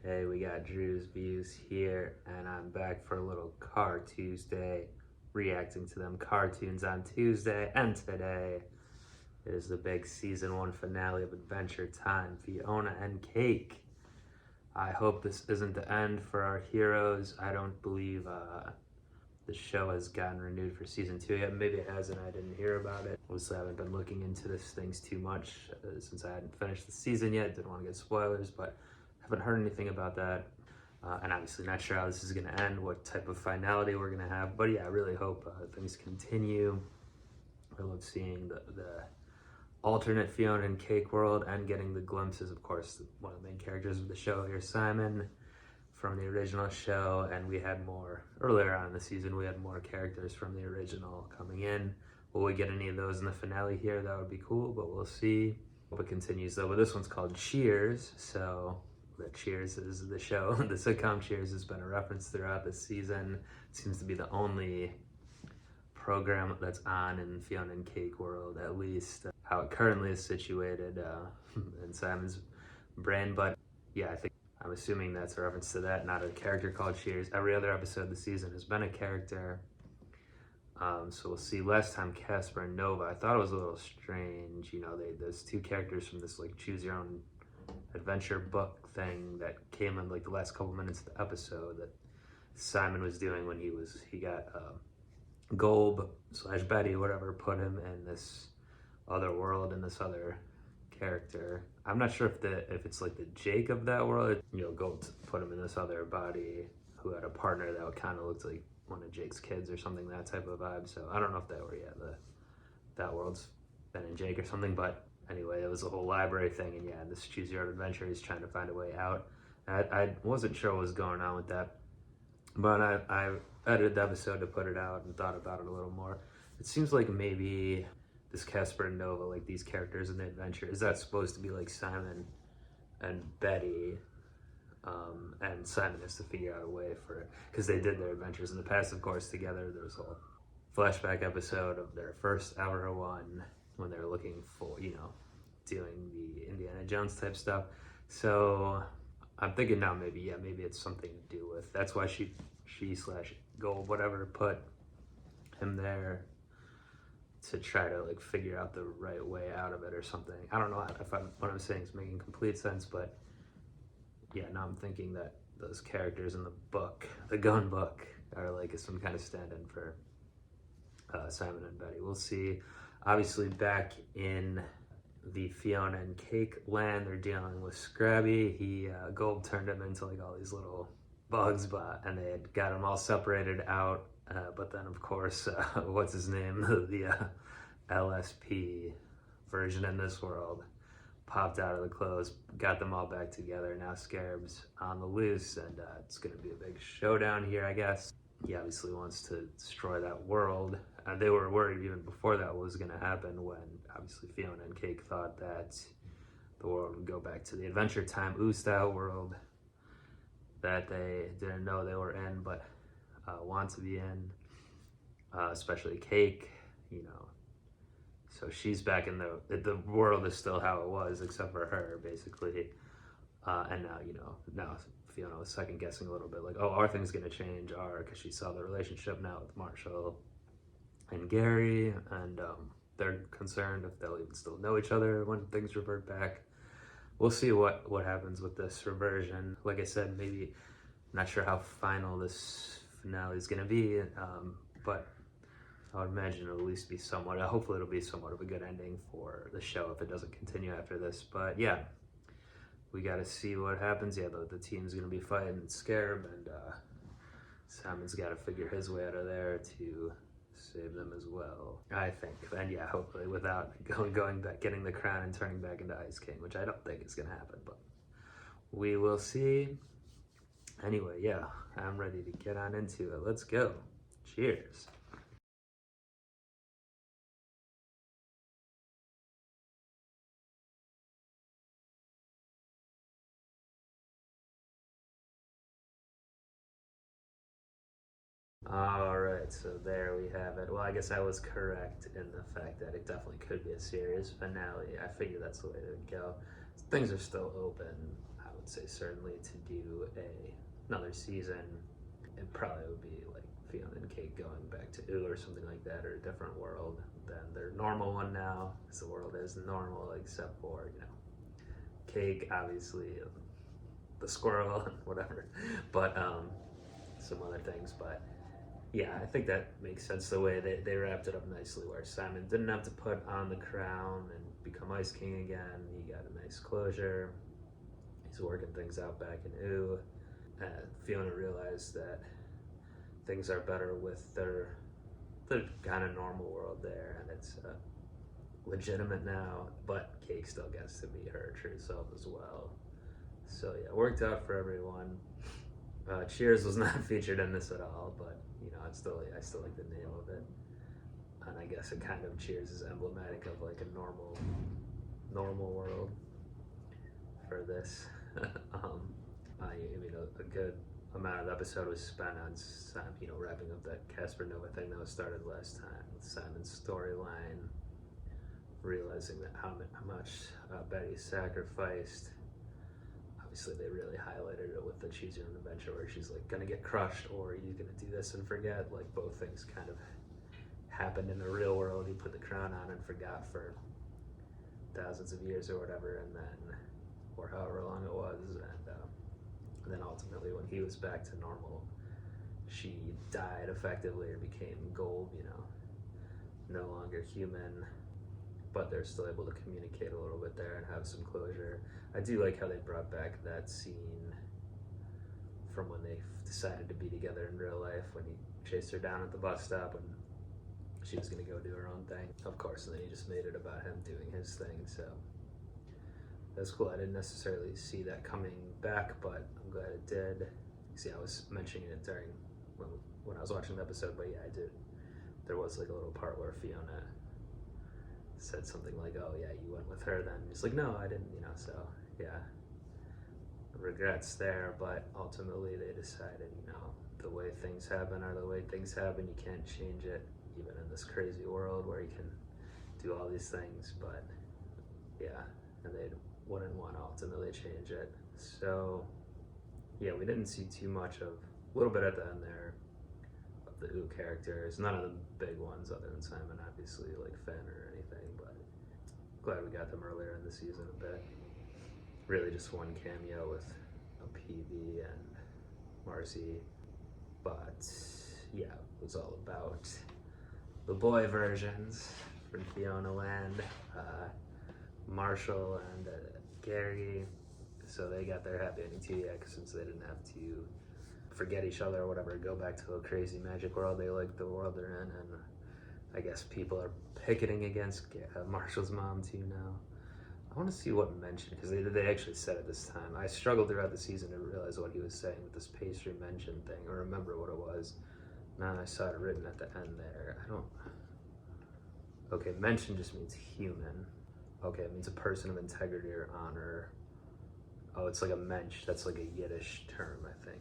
Hey, we got Drewz Viewz here, and I'm back for a little Car Tuesday, reacting to them cartoons on Tuesday. And today is the big season 1 finale of Adventure Time, Fionna and Cake. I hope this isn't the end for our heroes. I don't believe the show has gotten renewed for season 2 yet. Maybe it hasn't, I didn't hear about it. Obviously, I haven't been looking into this things too much since I hadn't finished the season yet. Didn't want to get spoilers, but haven't heard anything about that. And obviously not sure how this is going to end, what type of finality we're going to have. But yeah, I really hope things continue. I love seeing the alternate Fionna and Cake world and getting the glimpses, of course, one of the main characters of the show here, Simon, from the original show. And we had more, earlier on in the season, we had more characters from the original coming in. Will we get any of those in the finale here? That would be cool, but we'll see. Hope it continues though. But this one's called Cheers, so the Cheers is the show. The sitcom Cheers has been a reference throughout this season. It seems to be the only program that's on in Fionna and Cake world, at least how it currently is situated in Simon's brain. But yeah, I'm assuming that's a reference to that, not a character called Cheers. Every other episode of the season has been a character. So we'll see. Last time, Casper and Nova, I thought it was a little strange. You know, there's two characters from this like choose your own adventure book thing that came in like the last couple minutes of the episode that Simon was doing when he got Golb / Betty, whatever, put him in this other world and this other character. I'm not sure if it's like the Jake of that world. You know, Golb put him in this other body who had a partner that kind of looked like one of Jake's kids or something, that type of vibe. So I don't know if that were that world's Ben and Jake or something, but anyway, it was a whole library thing, and yeah, this choose your own adventure, he's trying to find a way out. I wasn't sure what was going on with that, but I edited the episode to put it out and thought about it a little more. It seems like maybe this Casper and Nova, like these characters in the adventure, is that supposed to be like Simon and Betty? And Simon has to figure out a way for it, because they did their adventures in the past, of course, together. There was a whole flashback episode of their first ever one when they were looking for, you know, doing the Indiana Jones type stuff. So I'm thinking now maybe it's something to do with, that's why she / Gold, whatever, put him there to try to like figure out the right way out of it or something. I don't know if what I'm saying is making complete sense, but yeah, now I'm thinking that those characters in the book, the gun book, are like some kind of stand-in for Simon and Betty. We'll see. Obviously, back in the Fionna and Cake land, they're dealing with Scrabby. Gold turned him into like all these little bugs, and they had got him all separated out. But then, of course, what's his name? The LSP version in this world popped out of the clothes, got them all back together. Now Scarab's on the loose, and it's going to be a big showdown here, I guess. He obviously wants to destroy that world. They were worried even before that was going to happen, when obviously Fionna and Cake thought that the world would go back to the Adventure Time style world that they didn't know they were in, but want to be in, especially Cake, you know. So she's back in the world is still how it was, except for her, basically. And now, you know, now Fionna was second guessing a little bit, like, oh, are things gonna change? Because she saw the relationship now with Marshall and Gary, and they're concerned if they'll even still know each other when things revert back. We'll see what happens with this reversion. Like I said, maybe, not sure how final this finale is gonna be, but I would imagine it'll at least be somewhat, hopefully it'll be somewhat of a good ending for the show if it doesn't continue after this. But yeah, we got to see what happens. Yeah, the team's going to be fighting Scarab, and Simon's got to figure his way out of there to save them as well, I think. And yeah, hopefully without going back, getting the crown and turning back into Ice King, which I don't think is going to happen, but we will see. Anyway, yeah, I'm ready to get on into it. Let's go. Cheers. All right, so there we have it. Well, I guess I was correct in the fact that it definitely could be a series finale. I figure that's the way to go. Things are still open. would say certainly to do another season, it probably would be like Fionna and Cake going back to Ooh or something like that, or a different world than their normal one now, because the world is normal except for, you know, Cake, obviously, the squirrel and whatever, but some other things. But yeah, I think that makes sense the way they wrapped it up nicely, where Simon didn't have to put on the crown and become Ice King again. He got a nice closure. He's working things out back in Ooh. Fionna realized that things are better with their kind of normal world there, and it's legitimate now, but Cake still gets to be her true self as well. So yeah, it worked out for everyone. Cheers was not featured in this at all, but you know, I still like the name of it, and I guess it kind of Cheers is emblematic of like a normal world for this. I mean, a good amount of the episode was spent on you know, wrapping up that Casper Nova thing that was started last time with Simon's storyline, realizing that how much Betty sacrificed. Obviously, they really highlighted it with the Choose Your Own Adventure, where she's like gonna get crushed, or you're gonna do this and forget. Like both things kind of happened in the real world. He put the crown on and forgot for thousands of years or whatever, and then, or however long it was, and then ultimately when he was back to normal, she died effectively or became gold. You know, no longer human. But they're still able to communicate a little bit there and have some closure. I do like how they brought back that scene from when they decided to be together in real life, when he chased her down at the bus stop and she was gonna go do her own thing, of course, and then he just made it about him doing his thing. So that's cool. I didn't necessarily see that coming back, but I'm glad it did. See, I was mentioning it during when I was watching the episode, but yeah, I did. There was like a little part where Fionna said something like, "Oh yeah, you went with her then." He's like, "No, I didn't," you know. So yeah, regrets there, but ultimately they decided, you know, the way things happen are the way things happen. You can't change it, even in this crazy world where you can do all these things. But yeah, and they wouldn't want to ultimately change it. So yeah, we didn't see too much of, a little bit at the end there, of the Ooh characters. None of the big ones other than Simon, obviously, like Finn or anything, but glad we got them earlier in the season a bit. Really just one cameo with a PV and Marcy, but yeah, it was all about the boy versions from Fionna Land, Marshall and Gary. So they got their happy ending too, yeah, since they didn't have to forget each other or whatever, go back to a crazy magic world. They like the world they're in, and I guess people are picketing against Marshall's mom too now. I want to see what mention, because they actually said it this time. I struggled throughout the season to realize what he was saying with this pastry mention thing, or remember what it was. Now I saw it written at the end there. Okay, mention just means human. Okay, it means a person of integrity or honor. Oh, it's like a mensch. That's like a Yiddish term, I think.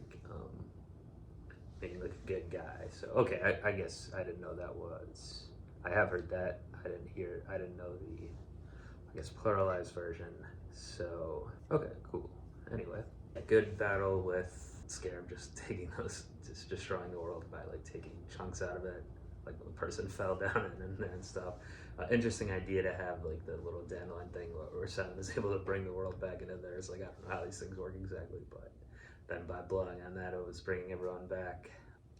Meaning like a good guy. So, okay, I guess I didn't know that was. I have heard that. I didn't know the, I guess, pluralized version. So, okay, cool. Anyway, a good battle with Scarab just taking just destroying the world by like taking chunks out of it. Like when the person fell down and stuff. Interesting idea to have like the little dandelion thing where Simon is able to bring the world back into there. It's like, I don't know how these things work exactly, but then by blowing on that, it was bringing everyone back,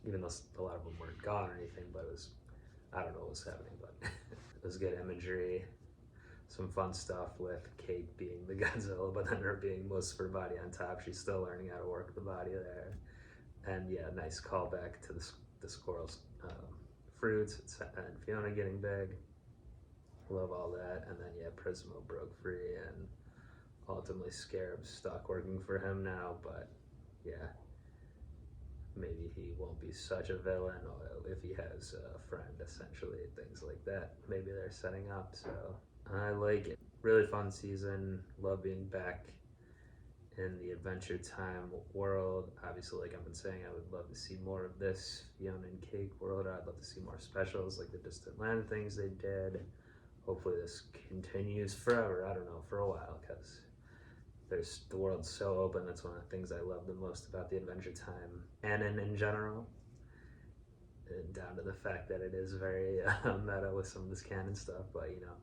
even though a lot of them weren't gone or anything, but it was, I don't know what was happening, but it was good imagery, some fun stuff with Kate being the Godzilla, but then her being most of her body on top. She's still learning how to work the body there. And yeah, nice callback to the squirrel's fruits and Fionna getting big. Love all that. And then yeah, Prismo broke free and ultimately Scarab's stuck working for him now, but yeah, maybe he won't be such a villain if he has a friend, essentially, things like that. Maybe they're setting up, so I like it. Really fun season. Love being back in the Adventure Time world. Obviously, like I've been saying, I would love to see more of this Fionna and Cake world. I'd love to see more specials like the Distant Land things they did. Hopefully this continues forever. I don't know, for a while, because the world's so open. That's one of the things I love the most about the Adventure Time canon in general. And down to the fact that it is very meta with some of this canon stuff, but you know,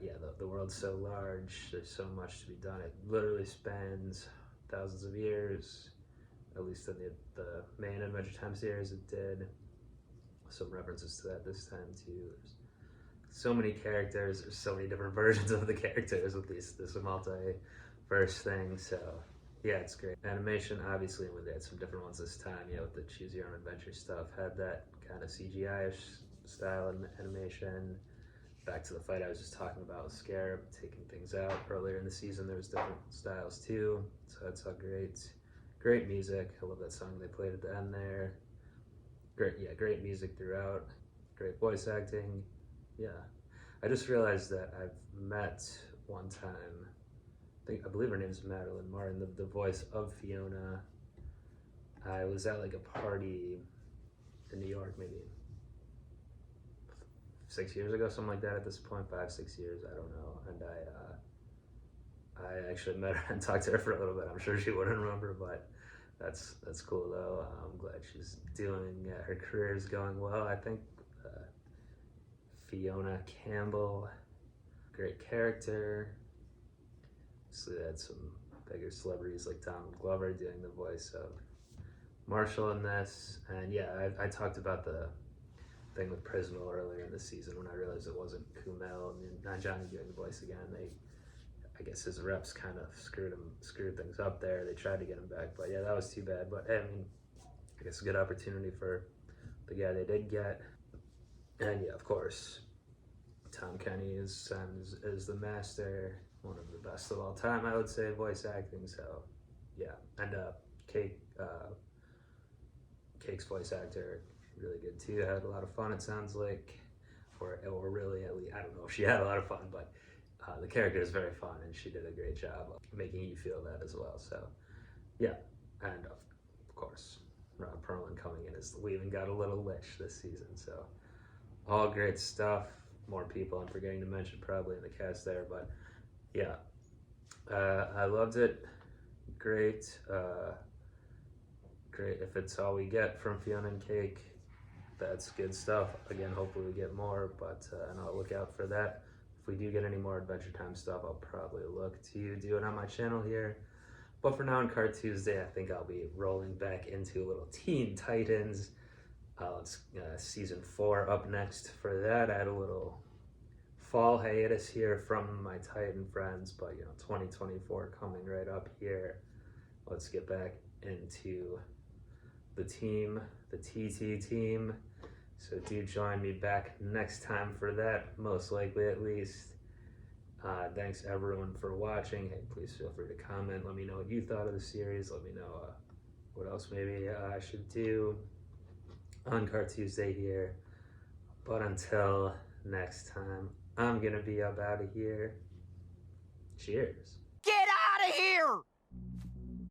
yeah, the world's so large. There's so much to be done. It literally spans thousands of years. At least in the main Adventure Time series, it did. Some references to that this time too. There's so many characters. There's so many different versions of the characters with this multi-verse thing. So yeah, it's great. Animation, obviously, when they had some different ones this time, you know, with the choose your own adventure stuff, had that kind of CGI-ish style and animation. Back to the fight I was just talking about with Scarab, taking things out. Earlier in the season, there was different styles too, so that's all great. Great music. I love that song they played at the end there. Great music throughout. Great voice acting. Yeah. I just realized that I've met one time, I believe her name is Madeline Martin, the voice of Fionna. I was at like a party in New York maybe 6 years ago, something like that at this point, 5-6 years, I don't know. And I actually met her and talked to her for a little bit. I'm sure she wouldn't remember, but that's cool though. I'm glad she's doing, her career is going well. I think Fionna Campbell, great character. So they had some bigger celebrities like Donald Glover doing the voice of Marshall in this. And yeah, I talked about the thing with Prismal earlier in the season when I realized it wasn't Kumail and not Johnny doing the voice again. I guess his reps kind of screwed things up there. They tried to get him back, but yeah, that was too bad. But I mean, I guess a good opportunity for the guy they did get. And yeah, of course, Tom Kenny is the master, one of the best of all time, I would say, voice acting. So yeah, and Cake's voice actor, really good too. Had a lot of fun, it sounds like, or really, at least, I don't know if she had a lot of fun, but the character is very fun, and she did a great job of making you feel that as well. So yeah, and of course, Ron Perlman coming in we even got a little Lich this season. So all great stuff. More people I'm forgetting to mention probably in the cast there, but yeah, I loved it. Great. Great. If it's all we get from Fionna and Cake, that's good stuff. Again, hopefully we get more, but and I'll look out for that. If we do get any more Adventure Time stuff, I'll probably look to do it on my channel here. But for now, on Card Tuesday, I think I'll be rolling back into a little Teen Titans. It's season 4 up next for that. I had a little fall hiatus here from my Titan friends, but you know, 2024 coming right up here. Let's get back into the team, the TT team. So do join me back next time for that, most likely at least. Thanks everyone for watching. Hey, please feel free to comment. Let me know what you thought of the series. Let me know what else maybe I should do on Card Tuesday here. But until next time, I'm gonna be up out of here. Cheers. Get out of here!